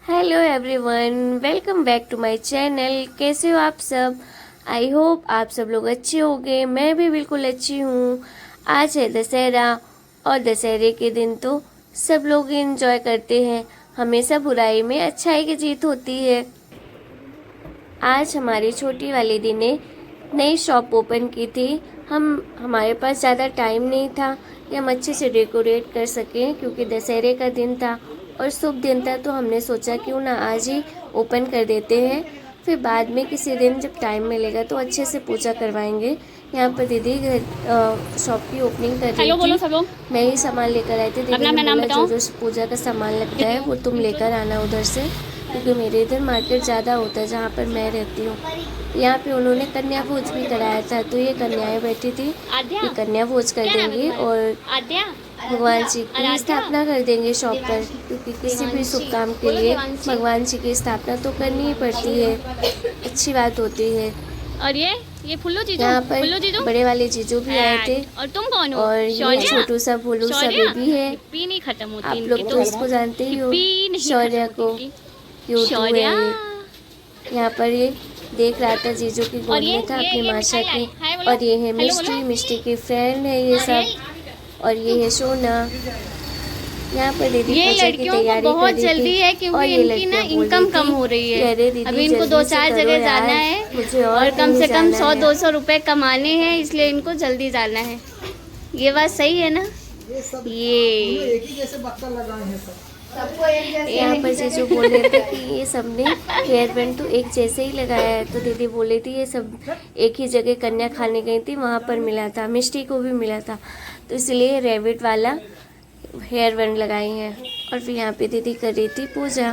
Hello everyone, welcome back to my channel. कैसे हो आप सब? आई होप आप सब लोग अच्छे होंगे। मैं भी बिल्कुल अच्छी हूँ। आज है दशहरा और दशहरे के दिन तो सब लोग एंजॉय करते हैं। हमेशा बुराई में अच्छाई की जीत होती है। आज हमारी छोटी वाली दी ने नई शॉप ओपन की थी। हमारे पास ज़्यादा टाइम नहीं था कि हम अच्छे से डेकोरेट कर सकें, क्योंकि दशहरे का दिन था और शुभ दिन था। तो हमने सोचा क्यों ना आज ही ओपन कर देते हैं, फिर बाद में किसी दिन जब टाइम मिलेगा तो अच्छे से पूजा करवाएंगे। यहाँ पर दीदी शॉप की ओपनिंग कर रही थी। मैं ही सामान लेकर आई थी। दीदी ने बोला जो जो पूजा का सामान लगता है वो तुम लेकर आना उधर से, क्योंकि मेरे इधर मार्केट ज़्यादा होता है जहाँ पर मैं रहती हूँ। यहाँ पे उन्होंने कन्या भोज भी कराया था, तो ये कन्याएं बैठी थी कि कन्या भोज कर देंगी और भगवान जी की स्थापना कर देंगे शॉप पर, क्योंकि किसी भी शुभ काम के लिए भगवान जी की स्थापना तो करनी ही पड़ती है, अच्छी बात होती है। और ये फुल्लू जीजू, यहाँ पर बड़े वाले जीजू भी आए थे। और तुम कौन हो? और ये छोटू सा भोलू सा बेबी है। पी नहीं खत्म होती आप लोग तो इसको जानते ही हो, शौर्य को। यहाँ पर ये देख रहा था जीजू की गोद में था अपनी माशा की। और ये है मिष्टी की फ्रेंड है ये सब। और ये है सोना। यहाँ पर दीदी पूजा की तैयारी बहुत जल्दी है, क्योंकि इनकी ना इनकम कम हो रही है। अभी इनको 2-4 जगह जाना है और कम से कम 100-200 रुपए कमाने हैं, इसलिए इनको जल्दी जाना है। ये बात सही है ना? ये एक ही जैसे बक्का लगाए हैं सब। यहाँ पर जीजू बोल रहे थे कि ये सबने हेयर बैंड तो एक जैसे ही लगाया है। तो दीदी बोली थी ये सब एक ही जगह कन्या खाने गई थी, वहाँ पर मिला था, मिष्टी को भी मिला था, तो इसलिए रैबिट वाला हेयर बैंड लगाई हैं। और फिर यहाँ पे दीदी कर रही थी पूजा।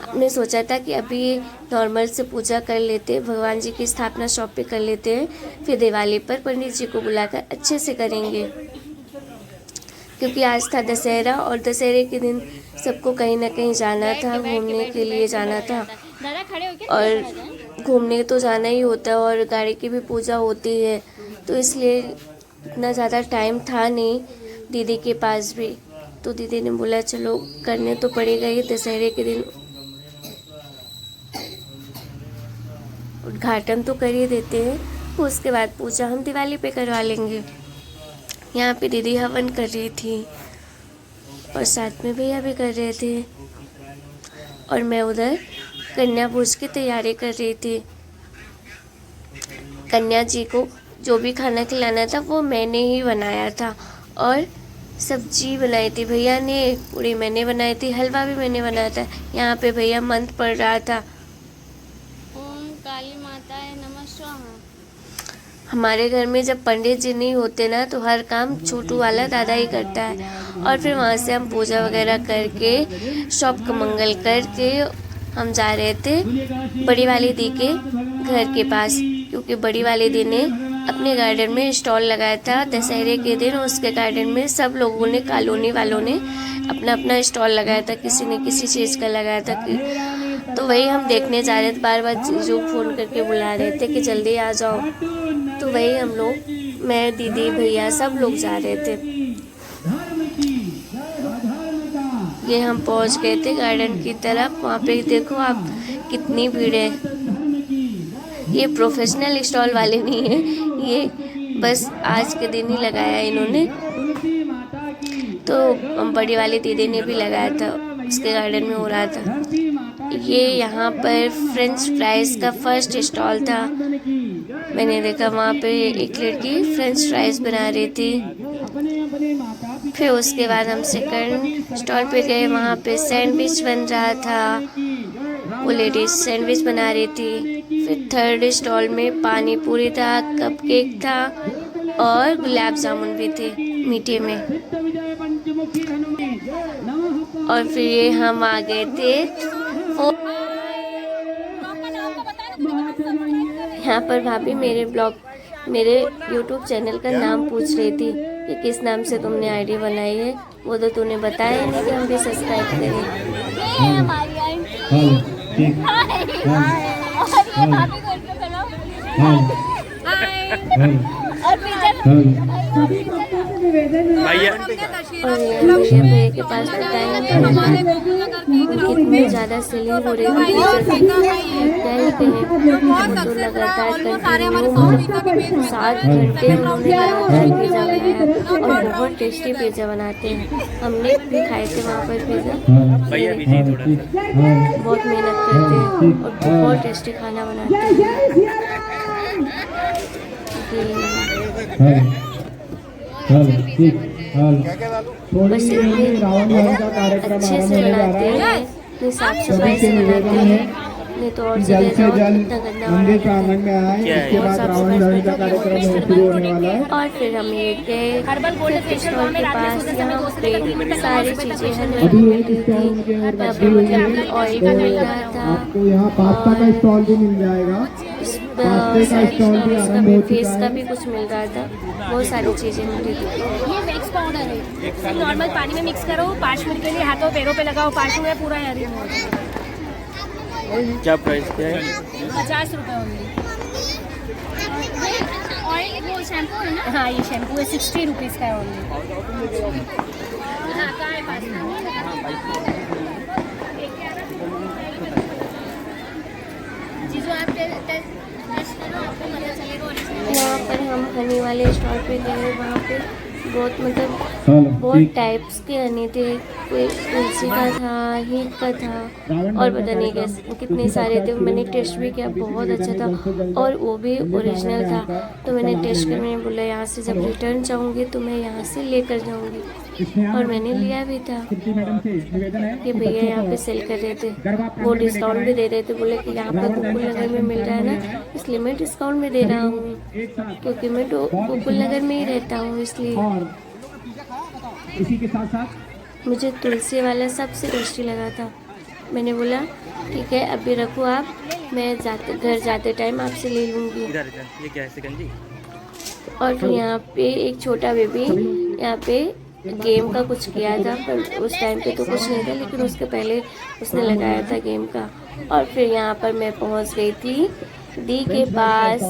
हमने सोचा था कि अभी नॉर्मल से पूजा कर लेते, भगवान जी की स्थापना शॉप पे कर लेते हैं, फिर दिवाली पर पंडित जी को बुलाकर अच्छे से करेंगे, क्योंकि आज था दशहरा और दशहरे के दिन सबको कहीं ना कहीं जाना था, घूमने के लिए जाना था। और घूमने तो जाना ही होता है और गाड़ी की भी पूजा होती है, तो इसलिए इतना ज़्यादा टाइम था नहीं दीदी के पास भी। तो दीदी ने बोला चलो करने तो पड़ेगा ही, दशहरे के दिन उद्घाटन तो कर ही देते हैं, उसके बाद पूजा हम दिवाली पे करवा लेंगे। यहाँ पे दीदी हवन कर रही थी और साथ में भैया भी कर रहे थे, और मैं उधर कन्या भोज की तैयारी कर रही थी। कन्या जी को जो भी खाना खिलाना था वो मैंने ही बनाया था, और सब्जी बनाई थी भैया ने, पूरी मैंने बनाई थी, हलवा भी मैंने बनाया था। यहाँ पे भैया मंत्र पढ़ रहा था, ओम काली माताए नमः स्वाहा। हमारे घर में जब पंडित जी नहीं होते ना तो हर काम छोटू वाला दादा ही करता है। और फिर वहाँ से हम पूजा वगैरह करके शॉप का मंगल करके हम जा रहे थे बड़ी वाली दी के घर के पास, क्योंकि बड़ी वाली दी ने अपने गार्डन में स्टॉल लगाया था दशहरे के दिन। उसके गार्डन में सब लोगों ने, कॉलोनी वालों ने अपना अपना स्टॉल लगाया था, किसी ने किसी चीज़ का लगाया था। तो वही हम देखने जा रहे थे। बार बार जीजू फ़ोन करके बुला रहे थे कि जल्दी आ जाओ, तो वही हम लोग, मैं, दीदी, भैया सब लोग जा रहे थे। ये हम पहुंच गए थे गार्डन की तरफ। वहाँ पे देखो आप कितनी भीड़ है। ये प्रोफेशनल स्टॉल वाले नहीं है, ये बस आज के दिन ही लगाया इन्होंने। तो बड़ी वाली दीदी ने भी लगाया था, उसके गार्डन में हो रहा था। ये यहाँ पर फ्रेंच फ्राइज का फर्स्ट स्टॉल था। मैंने देखा वहाँ पे एक लड़की फ्रेंच फ्राइज बना रही थी। फिर उसके बाद हम सेकंड स्टॉल पे गए, वहाँ पे सैंडविच बन रहा था, वो लेडीज सैंडविच बना रही थी। फिर थर्ड स्टॉल में पानी पूरी था, कपकेक था और गुलाब जामुन भी थे मीठे में। और फिर ये हम आ गए थे यहाँ पर। भाभी मेरे YouTube चैनल का नाम पूछ रही थी कि किस नाम से तुमने आईडी बनाई है, वो तो तूने बताया नहीं कि हम भी सब्सक्राइब करें। भैया और ये भैया के पास बताएंगे कितनी ज़्यादा सेलिंग हो रही है क्या ही कहें। तो लगातार कंटिन्यू 7 घंटे उन्होंने लगातार पिज़्ज़ा बनाया और बहुत टेस्टी पिज़्ज़ा बनाते हैं। हमने भी खाए थे वहाँ पर पिज़्ज़ा। भैया बिजी थोड़ा सा। बहुत मेहनत करते हैं और बहुत टेस्टी खाना बनाते हैं। बस इतने अच्छे से बनाते हैं, इतनी साफ सफाई से बनाते हैं, नहीं तो और जगह जाओ इतना गंदा मंदिर प्रांगण में आए, इसके बाद रावण दहन का कार्यक्रम शुरू होने वाला है। और फिर हम ये गए स्टॉल के पास, यहाँ पे सारी चीज़ें हमें अभी मिलती एक थी। स्टॉल मुझे और यहाँ बाकी पे है, मतलब ऑयल भी मिल रहा था, आपको यहाँ पास्ता का स्टॉल भी मिल जाएगा। पास्ते का स्टॉल भी आरंभ हो फेस चुका का है। भी कुछ मिल रहा था, बहुत सारी चीज़ें मिल रही थी। ये वैक्स पाउडर है, नॉर्मल पानी में मिक्स करो, 5 मिनट के लिए हाथों पैरों पे लगाओ, 5 मिनट में पूरा एरिया हो जाएगा। क्या प्राइस क्या है? 50 रुपये ओनली। ऑयल वो शैम्पू है ना? हाँ, ये शैम्पू है 60 रुपीज़ का है ओनली। हाँ, कहाँ है पास्ता? चीज़ों आप टेस्ट करो, आपको पता चलेगा ओरिजिनल। यहाँ पर हम हनी वाले स्टॉल पे गए, वहाँ पे बहुत मतलब बहुत टाइप्स के हनी थे, कोई तुलसी का था, हींग का था और पता नहीं कैसे कितने सारे थे। मैंने टेस्ट भी किया, बहुत अच्छा था और वो भी ओरिजिनल था। तो मैंने टेस्ट कर, मैंने बोला यहाँ से जब रिटर्न जाऊँगी तो मैं यहाँ से लेकर जाऊँगी और मैंने लिया भी था। कि भैया यहाँ पे सेल कर रहे थे, वो डिस्काउंट भी दे रहे थे, बोले कि यहाँ पे गोकुल नगर में मिल रहा है ना, इसलिए मैं डिस्काउंट में दे रहा हूँ, क्योंकि मैं गोकुल नगर में ही रहता हूँ, इसलिए। इसी के साथ साथ मुझे तुलसी वाला सबसे टेस्टी लगा था। मैंने बोला ठीक है अभी रखो आप, मैं घर जाते टाइम आपसे ले लूँगी। इधर इधर ये क्या है सिकंजी? और फिर यहाँ पे एक छोटा बेबी यहाँ पे गेम का कुछ किया था, पर उस टाइम पे तो कुछ नहीं था, लेकिन उसके पहले उसने लगाया था गेम का। और फिर यहाँ पर मैं पहुँच गई थी दी के पास,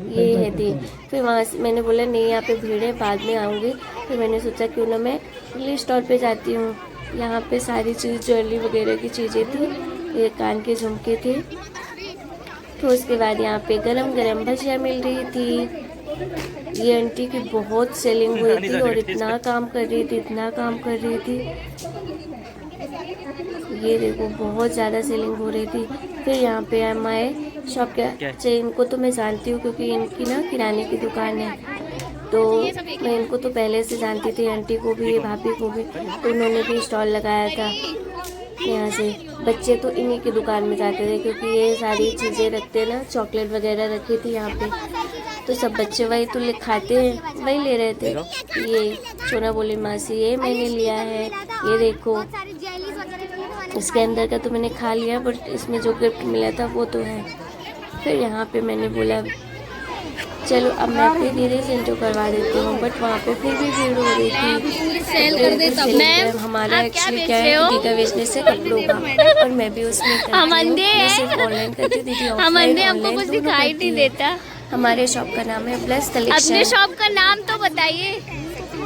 ये है दी। फिर वहाँ से मैंने बोला नहीं यहाँ पे भीड़ है, बाद में आऊँगी। फिर मैंने सोचा क्यों ना मैं अगले स्टॉल पे जाती हूँ। यहाँ पे सारी चीज़ ज्वेलरी वगैरह की चीज़ें थी, ये कान के झुमके थे। तो उसके बाद यहाँ पे गरम गरम भजिया मिल रही थी। ये आंटी की बहुत सेलिंग हुई थी और इतना काम कर रही थी, इतना काम कर रही थी, ये देखो बहुत ज़्यादा सेलिंग हो रही थी। फिर यहाँ पे हमारे शॉप के, इनको तो मैं जानती हूँ क्योंकि इनकी ना किराने की दुकान है, तो मैं इनको तो पहले से जानती थी, आंटी को भी, भाभी को भी। तो उन्होंने भी स्टॉल लगाया था यहाँ से। बच्चे तो इन्हीं की दुकान में जाते थे क्योंकि ये सारी चीज़ें रखते ना, चॉकलेट वगैरह रखी थी यहाँ पे, तो सब बच्चे वही तो खाते हैं, वही ले रहे थे। ये सोना बोली मासी ये मैंने लिया है, ये देखो। इसके अंदर का तो मैंने खा लिया, बट इसमें जो गिफ्ट मिला था वो तो है। फिर यहाँ पे मैंने बोला चलो अब मैं अपनी दीदी से इंटरव्यू करवा देती हूँ, बट वहाँ पे फिर भी भीड़ हो रही थी। सेल कर देता हूँ। मैम, हमारा आप क्या एक्चुअली बेच क्या रहे है, हो? दीदी का बिजनेस है कपड़ों का, और मैं भी उसमें करती हूँ। मैं सिर्फ ऑनलाइन करती हूँ, दीदी हमने ऑफलाइन हमको कुछ ऑनलाइन दोनों दिखाई करती नहीं है। देता। हमारे शॉप का नाम है ब्लेस कलेक्शन। अपने शॉप का नाम तो बताइए,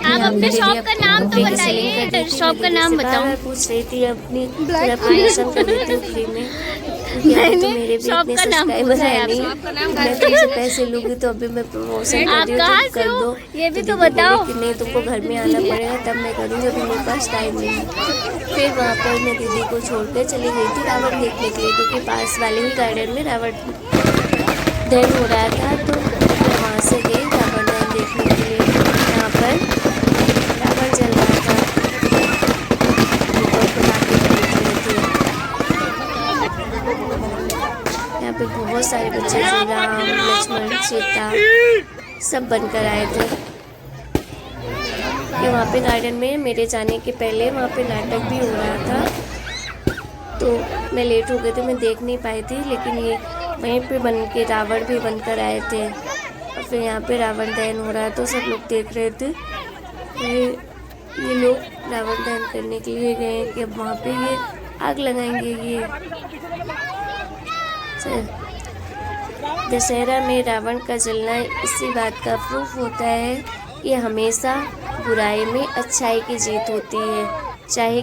आप अपने शॉप का नाम तो बताइए, शॉप का नाम बताओ। पूछ रही थी अपनी प्रमोशन कर देती हूँ फ्री में, क्योंकि तो मेरे भी शॉप इतने का नाम सब्सक्राइबर पूछा है है नहीं, मैं तुमसे पैसे लूँगी तो अभी मैं प्रमोशन आप कर रही कहाँ हूँ, से कर हो? दो। ये भी तो दीदी बोली बताओ। कि नहीं तुमको घर में आना पड़ेगा तब मैं करूँगी, अभी मेरे पास टाइम नहीं है। फिर वहाँ पर मैं दीदी को छोड़ कर चली गई थी रावण देखने के लिए, क्योंकि पास वाले ही गार्डन में रावण दहन हो रहा था, तो मैं वहाँ से गई रावण दहन देखने के लिए। यहाँ पर रावण जल रहा था, और पटाखे फूट रहे थे। यहाँ पे बहुत सारे बच्चे श्री राम लक्ष्मण सीता सब बनकर आए थे। कि वहाँ पे गार्डन में मेरे जाने के पहले वहाँ पे नाटक भी हो रहा था, तो मैं लेट हो गई थी, मैं देख नहीं पाई थी, लेकिन ये वहीं पे बन के रावण भी बनकर आए थे। और फिर यहाँ पे रावण दहन हो रहा तो सब लोग देख रहे थे। ये लोग रावण दहन करने के लिए गए कि अब वहाँ पे ये आग लगाएंगे। ये दशहरा में रावण का जलना इसी बात का प्रूफ होता है ये हमेशा बुराई में अच्छाई की जीत होती है। चाहे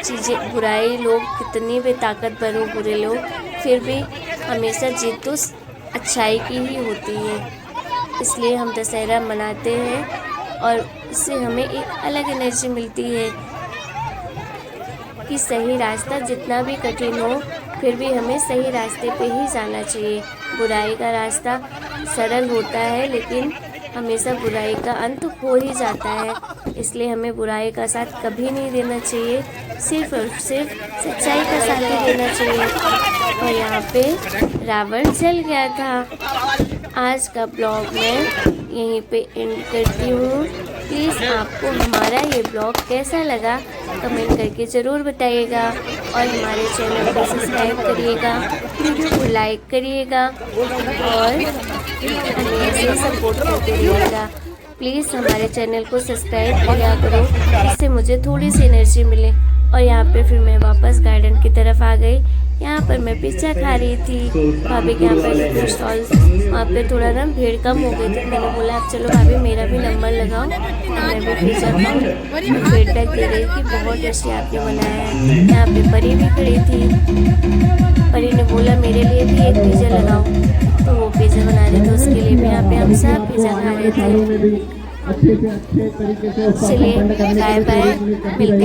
चीज़ें बुराई लोग कितनी भी ताकतवर हो, बुरे लोग, फिर भी हमेशा जीत तो अच्छाई की ही होती है। इसलिए हम दशहरा मनाते हैं और इससे हमें एक अलग एनर्जी मिलती है कि सही रास्ता जितना भी कठिन हो, फिर भी हमें सही रास्ते पे ही जाना चाहिए। बुराई का रास्ता सरल होता है, लेकिन हमेशा बुराई का अंत हो ही जाता है। इसलिए हमें बुराई का साथ कभी नहीं देना चाहिए, सिर्फ और सिर्फ सच्चाई का साथ ही देना चाहिए। और यहाँ पे रावण जल गया था। आज का ब्लॉग मैं यहीं पे एंड करती हूँ। प्लीज़ आपको हमारा ये ब्लॉग कैसा लगा कमेंट करके ज़रूर बताइएगा और हमारे चैनल को सब्सक्राइब करिएगा, वीडियो को लाइक करिएगा और हमें ऐसे सपोर्ट करते रहिएगा। प्लीज़ हमारे चैनल को सब्सक्राइब किया करो, इससे मुझे थोड़ी सी एनर्जी मिले। और यहाँ पे फिर मैं वापस गार्डन की तरफ आ गई। यहाँ पर मैं पिज्ज़ा खा रही थी भाभी के यहाँ पर स्टॉल, वहाँ पे थोड़ा ना भीड़ कम हो गई थी। मैंने बोला अब चलो भाभी मेरा भी नंबर लगाओ, मैं भी पिज्ज़ा खाऊँ। फीडबैक दे रही थी बहुत टेस्टी आपने बनाया है। यहाँ पे परी भी खड़ी थी, परी ने बोला मेरे लिए भी एक पिज़्ज़ा लगाओ, तो वो पिज़्ज़ा बना रहे थे, उसके लिए भी यहाँ पे हम सब पिज़्ज़ा खा रहे थे। अच्छे से अच्छे तरीके से चलिए बाय बाय, मिलते